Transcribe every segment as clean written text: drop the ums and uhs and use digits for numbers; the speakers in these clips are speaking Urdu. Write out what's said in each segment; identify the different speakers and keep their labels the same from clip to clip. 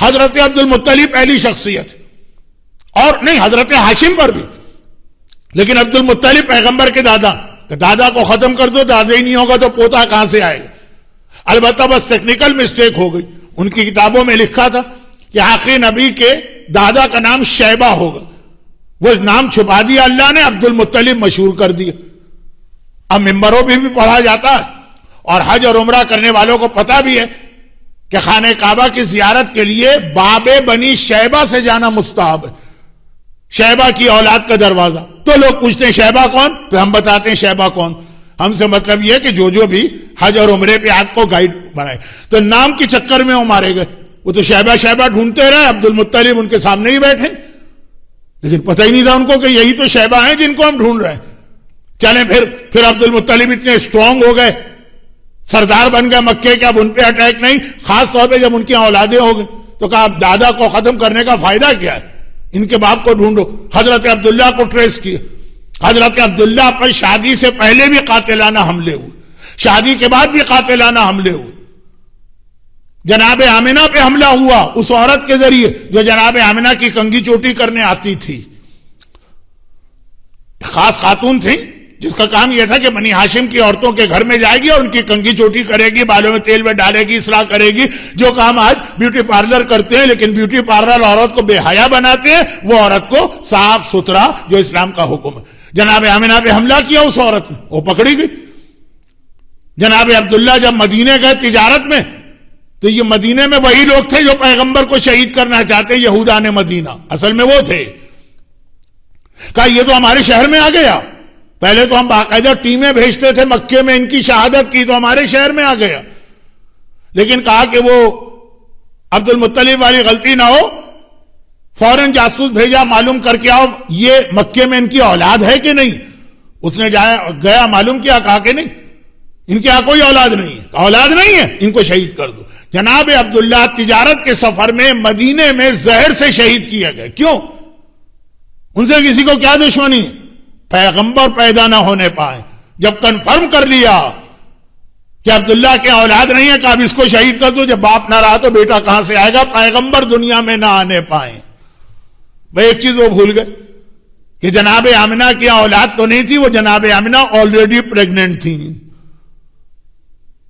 Speaker 1: حضرت عبد المطلب پہلی شخصیت، اور نہیں حضرت ہاشم پر بھی، لیکن عبد المطلب پیغمبر کے دادا، کہ دادا کو ختم کر دو، دادا ہی نہیں ہوگا تو پوتا کہاں سے آئے گا؟ البتہ بس ٹیکنیکل مسٹیک ہو گئی، ان کی کتابوں میں لکھا تھا کہ آخری نبی کے دادا کا نام شیبہ ہوگا، وہ نام چھپا دیا اللہ نے، عبد المطلب مشہور کر دیا۔ اب ممبروں پہ بھی پڑھا جاتا ہے، اور حج اور عمرہ کرنے والوں کو پتا بھی ہے کہ خانہ کعبہ کی زیارت کے لیے باب بنی شیبہ سے جانا مستحب ہے، شیبہ کی اولاد کا دروازہ۔ تو لوگ پوچھتے ہیں شیبہ کون؟ تو ہم بتاتے ہیں شیبہ کون۔ ہم سے مطلب یہ ہے کہ جو بھی حج اور عمرے پہ آپ کو گائیڈ بنائے، تو نام کے چکر میں وہ مارے گئے، وہ تو شیبہ شیبہ ڈھونڈتے رہے، عبد المطلب ان کے سامنے ہی بیٹھے، لیکن پتہ ہی نہیں تھا ان کو کہ یہی تو شیبہ ہیں جن کو ہم ڈھونڈ رہے ہیں۔ چلیں پھر عبد المطلب اتنے اسٹرانگ ہو گئے، سردار بن گئے مکے کے، اب ان پہ اٹیک نہیں، خاص طور پہ جب ان کی اولادیں ہو گئی تو کہا اب دادا کو ختم کرنے کا فائدہ کیا ہے، ان کے باپ کو ڈھونڈو۔ حضرت عبداللہ کو ٹریس کیا، حضرت عبداللہ پر شادی سے پہلے بھی قاتلانہ حملے ہوئے، شادی کے بعد بھی قاتلانہ حملے ہوئے۔ جناب آمنہ پہ حملہ ہوا اس عورت کے ذریعے جو جناب آمنہ کی کنگھی چوٹی کرنے آتی تھی، خاص خاتون تھی جس کا کام یہ تھا کہ بنی ہاشم کی عورتوں کے گھر میں جائے گی اور ان کی کنگھی چوٹی کرے گی، بالوں میں تیل میں ڈالے گی، اصلاح کرے گی، جو کام آج بیوٹی پارلر کرتے ہیں، لیکن بیوٹی پارلر عورت کو بے حیا بناتے ہیں، وہ عورت کو صاف ستھرا جو اسلام کا حکم ہے۔ جناب آمنہ پہ حملہ کیا اس عورت نے، وہ پکڑی گئی۔ جناب عبداللہ جب مدینے گئے تجارت میں، تو یہ مدینے میں وہی لوگ تھے جو پیغمبر کو شہید کرنا چاہتے، یہودان مدینہ، اصل میں وہ تھے۔ کہا یہ تو ہمارے شہر میں آ گیا، پہلے تو ہم باقاعدہ ٹیمیں بھیجتے تھے مکے میں، ان کی شہادت کی تو ہمارے شہر میں آ گیا، لیکن کہا کہ وہ عبد المطلب والی غلطی نہ ہو، فوراً جاسوس بھیجا، معلوم کر کے آؤ یہ مکے میں ان کی اولاد ہے کہ نہیں۔ اس نے گیا معلوم کیا، کہا کہ نہیں، ان کے یہاں کوئی اولاد نہیں ہے، اولاد نہیں ہے، ان کو شہید کر دو۔ جناب عبداللہ تجارت کے سفر میں مدینے میں زہر سے شہید کیا گیا۔ کیوں؟ ان سے کسی کو کیا دشمنی؟ پیغمبر پیدا نہ ہونے پائے۔ جب کنفرم کر لیا کہ عبداللہ کے اولاد نہیں ہے، کہ اب اس کو شہید کر دو، جب باپ نہ رہا تو بیٹا کہاں سے آئے گا؟ پیغمبر دنیا میں نہ آنے پائیں۔ بھائی ایک چیز وہ بھول گئے کہ جناب آمنہ کی اولاد تو نہیں تھی، وہ جناب آمنہ آلریڈی پریگننٹ تھی۔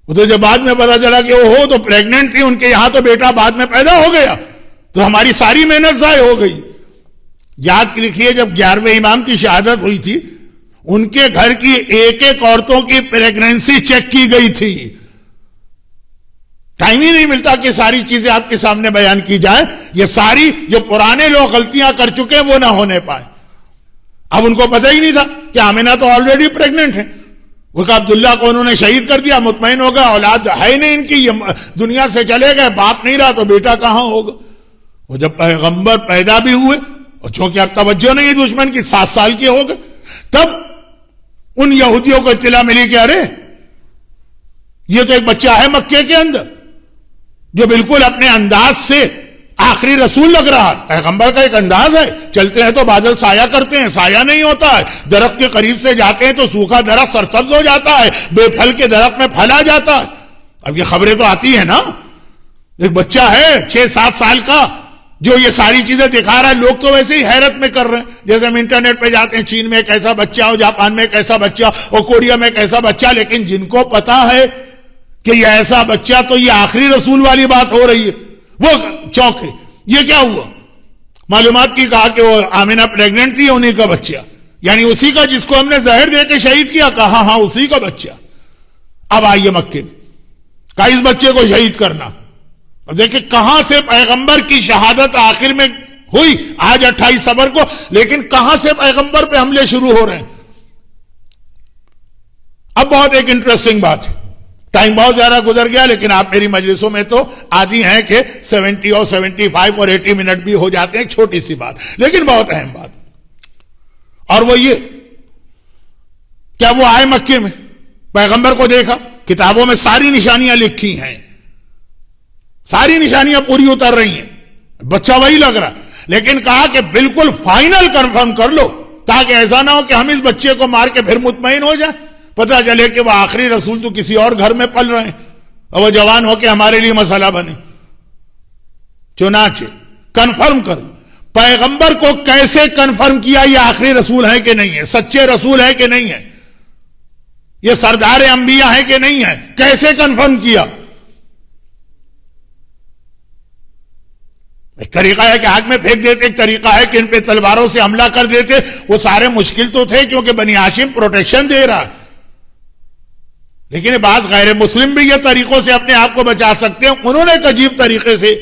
Speaker 1: وہ تو جب بعد میں پتا چلا کہ وہ ہو تو پریگننٹ تھی، ان کے یہاں تو بیٹا بعد میں پیدا ہو گیا، تو ہماری ساری محنت ضائع ہو گئی۔ یاد لکھیے جب 11ویں امام کی شہادت ہوئی تھی، ان کے گھر کی ایک ایک عورتوں کی پریگننسی چیک کی گئی تھی۔ ٹائم ہی نہیں ملتا کہ ساری چیزیں آپ کے سامنے بیان کی جائیں، یہ ساری جو پرانے لوگ غلطیاں کر چکے وہ نہ ہونے پائے۔ اب ان کو پتہ ہی نہیں تھا کہ آمنہ تو آلریڈی پریگننٹ ہے، وہ کہ عبداللہ کو انہوں نے شہید کر دیا، مطمئن ہو گیا اولاد ہے نہیں ان کی، یہ دنیا سے چلے گئے، باپ نہیں رہا تو بیٹا کہاں ہوگا۔ وہ جب پیغمبر پیدا بھی ہوئے، اور چونکہ اب توجہ نہیں دشمن کی، 7 سال کے ہو گئے، تب ان یہودیوں کو اطلاع ملی کہ ارے یہ تو ایک بچہ ہے مکے کے اندر جو بالکل اپنے انداز سے آخری رسول لگ رہا ہے۔ پیغمبر کا ایک انداز ہے، چلتے ہیں تو بادل سایہ کرتے ہیں، سایہ نہیں ہوتا ہے، درخت کے قریب سے جاتے ہیں تو سوکھا درخت سرسبز ہو جاتا ہے، بے پھل کے درخت میں پھل آ جاتا ہے۔ اب یہ خبریں تو آتی ہیں نا، ایک بچہ ہے 6-7 سال کا جو یہ ساری چیزیں دکھا رہا ہے، لوگ تو ویسے ہی حیرت میں کر رہے ہیں۔ جیسے ہم انٹرنیٹ پہ جاتے ہیں، چین میں ایک ایسا بچہ ہو، جاپان میں ایک ایسا بچہ اور کوریا میں ایک ایسا بچہ، لیکن جن کو پتا ہے کہ یہ ایسا بچہ تو یہ آخری رسول والی بات ہو رہی ہے، وہ چونکے۔ یہ کیا ہوا؟ معلومات کی کہا کہ وہ آمنہ پریگننٹ تھی، انہی کا بچہ، یعنی اسی کا جس کو ہم نے زہر دے کے شہید کیا، کہا ہاں اسی کا بچہ۔ اب آئیے مکے میں، کہا اس بچے کو شہید کرنا۔ دیکھیں کہاں سے پیغمبر کی شہادت آخر میں ہوئی، آج 28 صفر کو، لیکن کہاں سے پیغمبر پہ حملے شروع ہو رہے ہیں۔ اب بہت ایک انٹرسٹنگ بات ہے، ٹائم بہت زیادہ گزر گیا، لیکن آپ میری مجلسوں میں تو عادی ہیں کہ 70 اور 75 اور 80 منٹ بھی ہو جاتے ہیں، چھوٹی سی بات لیکن بہت اہم بات، اور وہ یہ کیا وہ آئے مکے میں، پیغمبر کو دیکھا، کتابوں میں ساری نشانیاں لکھی ہیں، ساری نشانیاں پوری اتر رہی ہیں، بچہ وہی لگ رہا، لیکن کہا کہ بالکل فائنل کنفرم کر لو تاکہ ایسا نہ ہو کہ ہم اس بچے کو مار کے پھر مطمئن ہو جائیں، پتہ چلے کہ وہ آخری رسول تو کسی اور گھر میں پل رہے ہیں اور وہ جوان ہو کے ہمارے لیے مسئلہ بنے۔ چنانچہ کنفرم کر لو پیغمبر کو کیسے کنفرم کیا یہ آخری رسول ہے کہ نہیں ہے, سچے رسول ہے کہ نہیں ہے, یہ سردار انبیاء ہے کہ نہیں ہے, کیسے کنفرم کیا؟ ایک طریقہ ہے کہ آگ میں پھینک دیتے, ایک طریقہ ہے کہ ان پہ تلواروں سے حملہ کر دیتے. وہ سارے مشکل تو تھے کیونکہ بنی ہاشم پروٹیکشن دے رہا ہے, لیکن بعض غیر مسلم بھی یہ طریقوں سے اپنے آپ کو بچا سکتے ہیں. انہوں نے ایک عجیب طریقے سے,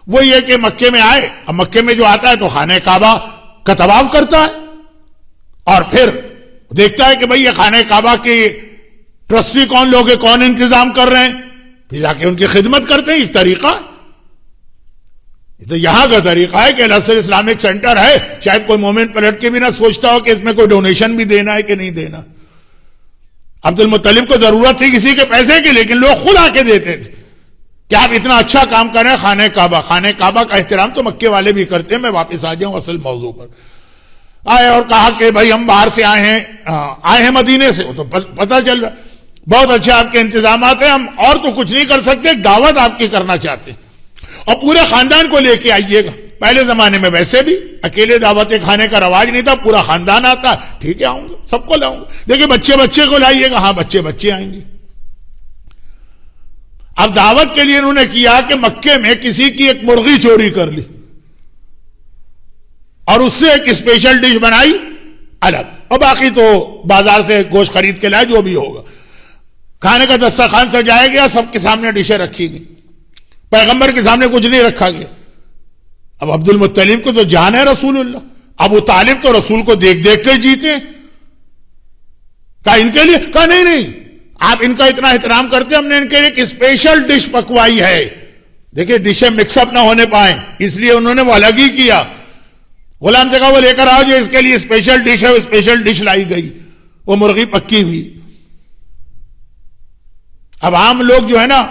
Speaker 1: وہ یہ کہ مکے میں آئے, اب مکے میں جو آتا ہے تو خانہ کعبہ کا طواف کرتا ہے اور پھر دیکھتا ہے کہ بھئی یہ خانہ کعبہ کے ٹرسٹی کون لوگ ہیں, کون انتظام کر رہے ہیں, پھر جا کے ان کی خدمت کرتے ہیں. ایک طریقہ ہے, یہ تو یہاں کا طریقہ ہے کہ الاسر اسلامک سینٹر ہے, شاید کوئی مومن پلٹ کے بھی نہ سوچتا ہو کہ اس میں کوئی ڈونیشن بھی دینا ہے کہ نہیں دینا. عبد المطلب کو ضرورت تھی کسی کے پیسے کی, لیکن لوگ خود آ کے دیتے تھے کہ آپ اتنا اچھا کام کر رہے ہیں. خانہ کعبہ کا احترام تو مکے والے بھی کرتے ہیں. میں واپس آ جاؤں اصل موضوع پر. آئے اور کہا کہ بھائی ہم باہر سے آئے ہیں مدینے سے. وہ تو پتہ چل رہا, بہت اچھا آپ کے انتظامات ہیں, ہم اور تو کچھ نہیں کر سکتے, ایک دعوت آپ کی کرنا چاہتے ہیں اور پورے خاندان کو لے کے آئیے گا. پہلے زمانے میں ویسے بھی اکیلے دعوتیں کھانے کا رواج نہیں تھا, پورا خاندان آتا. ٹھیک ہے آؤں گا, سب کو لاؤں گا. دیکھیں بچے کو لائیے گا. ہاں بچے آئیں گے. اب دعوت کے لیے انہوں نے کیا کہ مکے میں کسی کی ایک مرغی چوری کر لی اور اس سے ایک اسپیشل ڈش بنائی الگ, اور باقی تو بازار سے گوشت خرید کے لائے, جو بھی ہوگا. کھانے کا دسترخوان سجایا گیا, سب کے سامنے ڈشیں رکھی گئی, پیغمبر کے سامنے کچھ نہیں رکھا گیا. اب عبد المطلب کو تو جان ہے رسول اللہ, ابو طالب تو رسول کو دیکھ کے جیتے. کہا ان کے لیے, کہا نہیں آپ ان کا اتنا احترام کرتے, ہم نے ان کے لیے ایک اسپیشل ڈش پکوائی ہے. دیکھیں ڈشیں مکس اپ نہ ہونے پائیں, اس لیے انہوں نے وہ الگ ہی کیا. غلام سے کہا وہ لے کر آؤ جو اس کے لیے اسپیشل ڈش ہے. وہ اسپیشل ڈش لائی گئی, وہ مرغی پکی ہوئی. اب عام لوگ جو ہے نا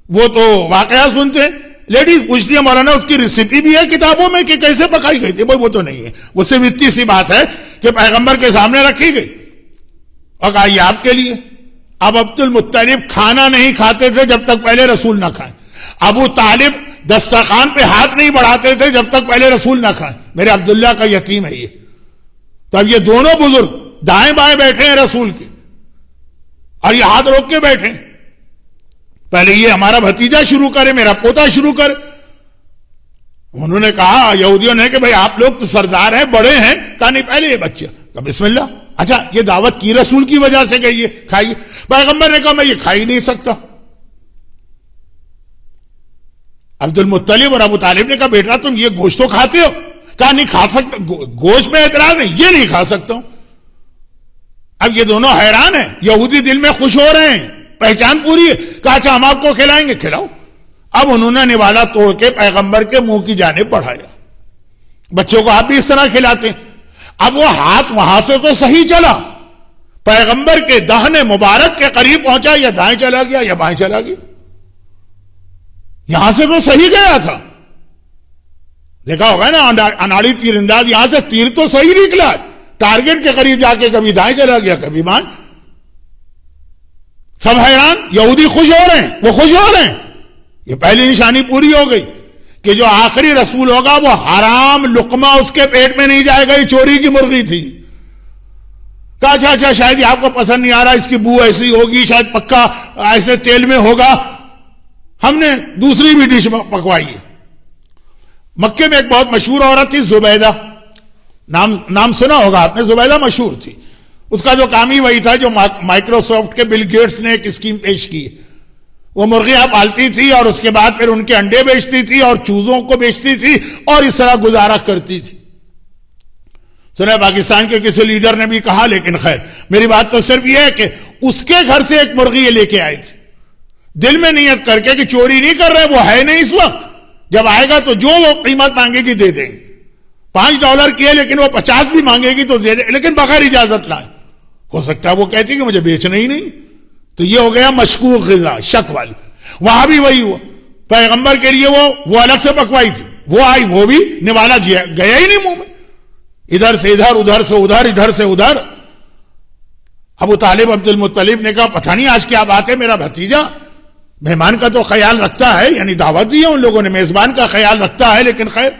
Speaker 1: وہ تو واقعہ سنتے ہیں, لیڈیز پوچھتی ہے مولانا اس کی ریسیپی بھی ہے کتابوں میں کہ کیسے پکائی گئی تھی. بھائی وہ تو نہیں ہے, وہ صرف اتنی سی بات ہے کہ پیغمبر کے سامنے رکھی گئی اور کہا یہ آپ کے لیے. اب عبد المطلب کھانا نہیں کھاتے تھے جب تک پہلے رسول نہ کھائیں. ابو طالب دسترخوان پہ ہاتھ نہیں بڑھاتے تھے جب تک پہلے رسول نہ کھائیں. میرے عبداللہ کا یتیم ہے یہ. تو اب یہ دونوں بزرگ دائیں بائیں بیٹھے ہیں رسول کے, اور یہ ہاتھ روک کے بیٹھے. پہلے یہ ہمارا بھتیجا شروع کرے, میرا پوتا شروع کرے. انہوں نے کہا یہودیوں نے کہ بھئی آپ لوگ تو سردار ہیں, بڑے ہیں. کہا نہیں پہلے یہ بچہ. کہا بسم اللہ. اچھا یہ دعوت کی رسول کی وجہ سے گئی ہے, کھائیے. پیغمبر نے کہا میں یہ کھا ہی نہیں سکتا. عبد المطلب اور ابو طالب نے کہا بیٹا تم یہ گوشت تو کھاتے ہو. کہا نہیں کھا سکتا, گوشت میں اعتراض نہیں, یہ نہیں کھا سکتا ہوں. اب یہ دونوں حیران ہیں, یہودی دل میں خوش ہو رہے ہیں, پہچان پوری ہے. کہا اچھا ہم آپ کو کھلائیں گے, کھلاؤ. اب انہوں نے نوالا توڑ کے پیغمبر کے منہ کی جانب بڑھایا. بچوں کو آپ بھی اس طرح کھلاتے ہیں. اب وہ ہاتھ وہاں سے تو صحیح چلا, پیغمبر کے دہن مبارک کے قریب پہنچا, یا دائیں چلا گیا یا بائیں چلا گیا. یہاں سے تو صحیح گیا تھا, دیکھا ہوگا نا اناڑی تیر انداز, یہاں سے تیر تو صحیح نکلا, ٹارگٹ کے قریب جا کے کبھی دائیں چلا گیا کبھی بائیں. سب حیران, یہودی خوش ہو رہے ہیں, وہ خوش ہو رہے ہیں. یہ پہلی نشانی پوری ہو گئی کہ جو آخری رسول ہوگا وہ حرام لقمہ اس کے پیٹ میں نہیں جائے گا. یہ چوری کی مرغی تھی. کہا اچھا شاید یہ آپ کو پسند نہیں آ رہا, اس کی بو ایسی ہوگی, شاید پکا ایسے تیل میں ہوگا. ہم نے دوسری بھی ڈش پکوائی ہے. مکے میں ایک بہت مشہور عورت تھی زبیدہ, نام سنا ہوگا آپ نے. زبیدہ مشہور تھی, اس کا جو کام ہی وہی تھا جو مائکروسافٹ کے بل گیٹس نے ایک اسکیم پیش کی. وہ مرغیاں پالتی تھی اور اس کے بعد پھر ان کے انڈے بیچتی تھی اور چوزوں کو بیچتی تھی اور اس طرح گزارا کرتی تھی. سنا پاکستان کے کسی لیڈر نے بھی کہا, لیکن خیر میری بات تو صرف یہ ہے کہ اس کے گھر سے ایک مرغی یہ لے کے آئے تھے, دل میں نیت کر کے کہ چوری نہیں کر رہے, وہ ہے نہیں اس وقت, جب آئے گا تو جو وہ قیمت مانگے گی دے دیں گے. $5 کی ہے لیکن وہ 50 بھی مانگے گی تو دے دیں, لیکن بغیر اجازت لائے. ہو سکتا ہے وہ کہتی کہ مجھے بیچنا ہی نہیں. تو یہ ہو گیا مشکوک غذا, شک والی. وہاں بھی وہی ہوا, پیغمبر کے لیے وہ الگ سے پکوائی تھی, وہ آئی, وہ بھی نوالا گیا ہی نہیں منہ میں, ادھر سے ادھر, ادھر سے ادھر, ادھر سے ادھر. ابو طالب عبد المطلب نے کہا پتہ نہیں آج کیا بات ہے, میرا بھتیجا مہمان کا تو خیال رکھتا ہے، یعنی دعوت دی ہے ان لوگوں نے، میزبان کا خیال رکھتا ہے، لیکن خیر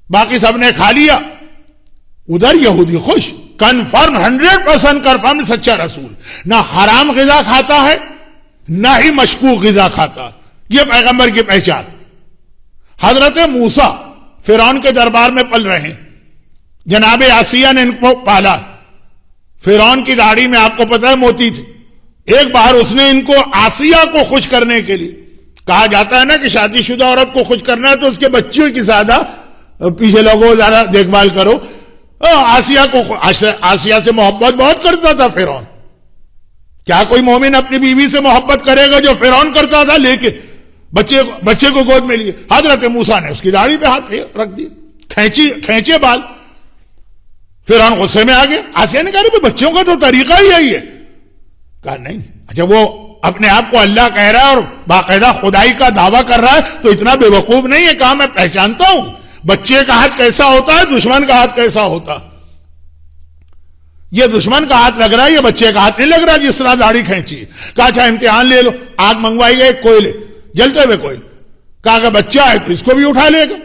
Speaker 1: باقی سب نے کھا لیا. ادھر یہودی خوش، کنفرم 100% کنفرم سچا رسول، نہ حرام غذا کھاتا ہے نہ ہی مشکوک غذا کھاتا. یہ پیغمبر کی پہچان. حضرت موسیٰ فرعون کے دربار میں پل رہے ہیں، جناب آسیہ نے ان کو پالا. فرعون کی داڑھی میں آپ کو پتہ ہے موتی تھی. ایک بار اس نے ان کو آسیہ کو خوش کرنے کے لیے، کہا جاتا ہے نا کہ شادی شدہ عورت کو خوش کرنا ہے تو اس کے بچوں کی زیادہ پیچھے لوگوں ذرا دیکھ بھال کرو. آسیہ سے محبت بہت کرتا تھا فرعون. کیا کوئی مومن اپنی بیوی سے محبت کرے گا جو فرعون کرتا تھا؟ لے کے بچے کو گود میں لیے. حضرت موسیٰ نے اس کی داڑھی پہ ہاتھ رکھ دی، کھینچے بال. فرعون غصے میں آ گیا. آسیہ نے کہا بچوں کا تو طریقہ ہی یہی ہے. کہا نہیں. اچھا وہ اپنے آپ کو اللہ کہہ رہا ہے اور باقاعدہ خدائی کا دعویٰ کر رہا ہے تو اتنا بے وقوف نہیں ہے. کہا میں پہچانتا ہوں بچے کا ہاتھ کیسا ہوتا ہے، دشمن کا ہاتھ کیسا ہوتا. یہ دشمن کا ہاتھ لگ رہا ہے، یہ بچے کا ہاتھ نہیں لگ رہا جس طرح داڑھی کھینچی. کہا اچھا امتحان لے لو. آگ منگوائی گئی کوئلے، جلتے ہوئے کوئلے. کہا کہ بچہ ہے تو اس کو بھی اٹھا لے گا،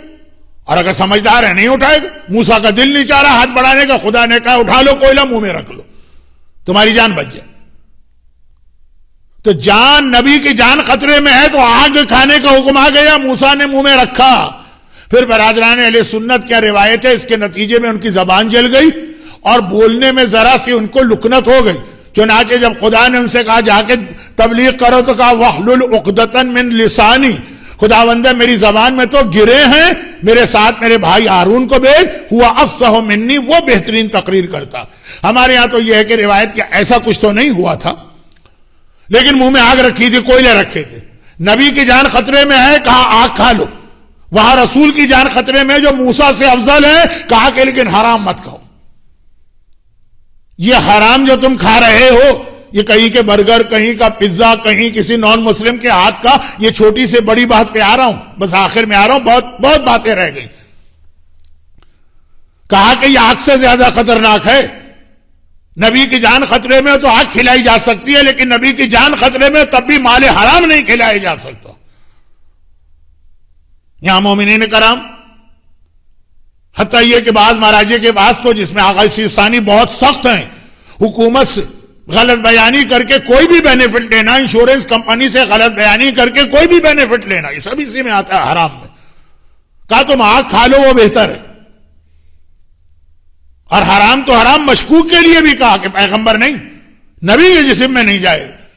Speaker 1: اور اگر سمجھدار ہے نہیں اٹھائے گا. موسیٰ کا دل نہیں چاہ رہا ہاتھ بڑھانے کا. خدا نے کہا اٹھا لو کوئلہ، منہ میں رکھ لو، تمہاری جان بچ جائے. تو جان، نبی کی جان خطرے میں ہے تو آگ کھانے کا حکم آ گیا. موسیٰ نے منہ میں رکھا. پھر برادران اہل سنت کیا روایت ہے، اس کے نتیجے میں ان کی زبان جل گئی اور بولنے میں ذرا سی ان کو لکنت ہو گئی. چنانچہ جب خدا نے ان سے کہا جا کے تبلیغ کرو تو کہا وَحْلُلْ عُقْدَةً مِّن لِسَانِي، خداوند میری زبان میں تو گرے ہیں، میرے ساتھ میرے بھائی ہارون کو بھیج، ہوا افصح منی، وہ بہترین تقریر کرتا. ہمارے ہاں تو یہ ہے کہ روایت کہ ایسا کچھ تو نہیں ہوا تھا، لیکن منہ میں آگ رکھی تھی، کوئلے رکھے تھے. نبی کی جان خطرے میں ہے، کہا آگ کھا لو. وہاں رسول کی جان خطرے میں جو موسیٰ سے افضل ہے، کہا کہ لیکن حرام مت کھاؤ. یہ حرام جو تم کھا رہے ہو، یہ کہیں کے برگر، کہیں کا پیزا، کہیں کسی نان مسلم کے ہاتھ کا. یہ چھوٹی سے بڑی بات پہ آ رہا ہوں، بس آخر میں آ رہا ہوں، بہت باتیں رہ گئی. کہا کہ یہ آگ سے زیادہ خطرناک ہے. نبی کی جان خطرے میں تو آگ کھلائی جا سکتی ہے، لیکن نبی کی جان خطرے میں تب بھی مال حرام نہیں کھلایا جا سکتا. یہاں مومنین کرام، حتیٰ یہ کہ بعض مراجع کے پاس تو جس میں آغا سیستانی بہت سخت ہیں، حکومت سے غلط بیانی کر کے کوئی بھی بینیفٹ لینا، انشورنس کمپنی سے غلط بیانی کر کے کوئی بھی بینیفٹ لینا، یہ سب اسی میں آتا ہے حرام میں. کہا تم آگ کھا لو وہ بہتر ہے. اور حرام تو حرام مشکوک کے لیے بھی کہا کہ پیغمبر نہیں، نبی کے جسم میں نہیں جائے.